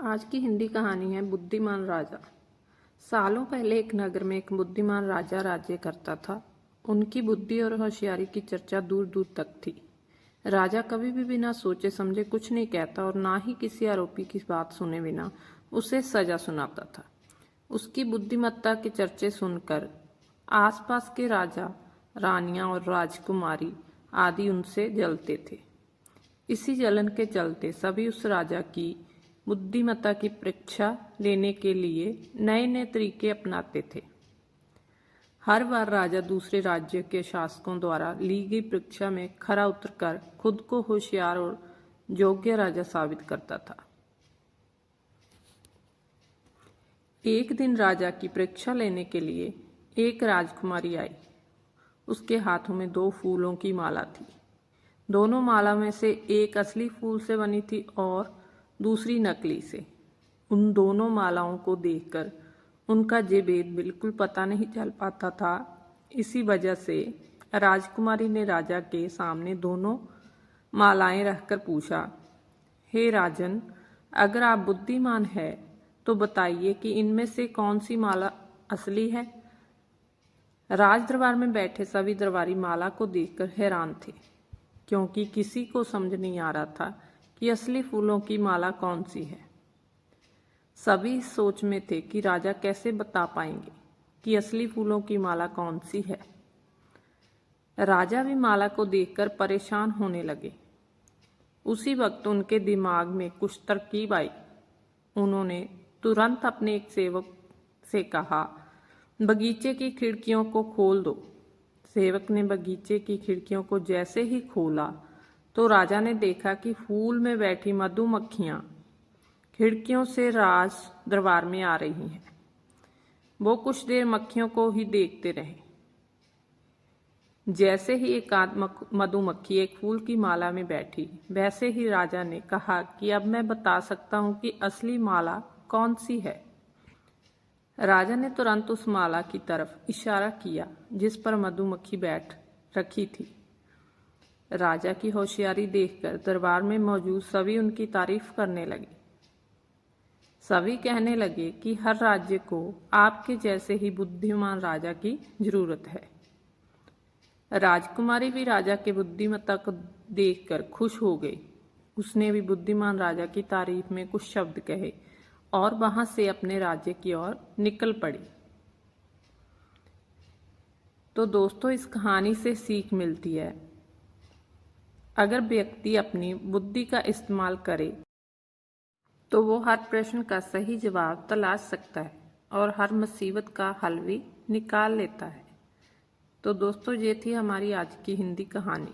आज की हिंदी कहानी है बुद्धिमान राजा। सालों पहले एक नगर में एक बुद्धिमान राजा राज्य करता था। उनकी बुद्धि और होशियारी की चर्चा दूर दूर तक थी। राजा कभी भी बिना सोचे समझे कुछ नहीं कहता और ना ही किसी आरोपी की बात सुने बिना उसे सजा सुनाता था। उसकी बुद्धिमत्ता के चर्चे सुनकर आसपास के राजा, रानियां और राजकुमारी आदि उनसे जलते थे। इसी जलन के चलते सभी उस राजा की बुद्धिमत्ता की परीक्षा लेने के लिए नए नए तरीके अपनाते थे। हर बार राजा दूसरे राज्य के शासकों द्वारा ली गई परीक्षा में खरा उतरकर खुद को होशियार और योग्य राजा साबित करता था। एक दिन राजा की परीक्षा लेने के लिए एक राजकुमारी आई। उसके हाथों में 2 फूलों की माला थी। दोनों माला में से एक असली फूल से बनी थी और दूसरी नकली से। उन दोनों मालाओं को देखकर उनका ये भेद बिल्कुल पता नहीं चल पाता था। इसी वजह से राजकुमारी ने राजा के सामने दोनों मालाएं रखकर पूछा, हे राजन, अगर आप बुद्धिमान हैं तो बताइए कि इनमें से कौन सी माला असली है। राज दरबार में बैठे सभी दरबारी माला को देखकर हैरान थे, क्योंकि किसी को समझ नहीं आ रहा था कि असली फूलों की माला कौन सी है। सभी इस सोच में थे कि राजा कैसे बता पाएंगे कि असली फूलों की माला कौन सी है। राजा भी माला को देखकर परेशान होने लगे। उसी वक्त उनके दिमाग में कुछ तरकीब आई। उन्होंने तुरंत अपने एक सेवक से कहा, बगीचे की खिड़कियों को खोल दो। सेवक ने बगीचे की खिड़कियों को जैसे ही खोला तो राजा ने देखा कि फूल में बैठी मधुमक्खियां खिड़कियों से राज दरबार में आ रही हैं। वो कुछ देर मक्खियों को ही देखते रहे। जैसे ही एक मधुमक्खी एक फूल की माला में बैठी, वैसे ही राजा ने कहा कि अब मैं बता सकता हूं कि असली माला कौन सी है। राजा ने तुरंत उस माला की तरफ इशारा किया जिस पर मधुमक्खी बैठ रखी थी। राजा की होशियारी देखकर दरबार में मौजूद सभी उनकी तारीफ करने लगे। सभी कहने लगे कि हर राज्य को आपके जैसे ही बुद्धिमान राजा की जरूरत है। राजकुमारी भी राजा के बुद्धिमत्ता को देखकर खुश हो गई। उसने भी बुद्धिमान राजा की तारीफ में कुछ शब्द कहे और वहां से अपने राज्य की ओर निकल पड़ी। तो दोस्तों, इस कहानी से सीख मिलती है, अगर व्यक्ति अपनी बुद्धि का इस्तेमाल करे तो वो हर प्रश्न का सही जवाब तलाश सकता है और हर मुसीबत का हल भी निकाल लेता है। तो दोस्तों, ये थी हमारी आज की हिंदी कहानी।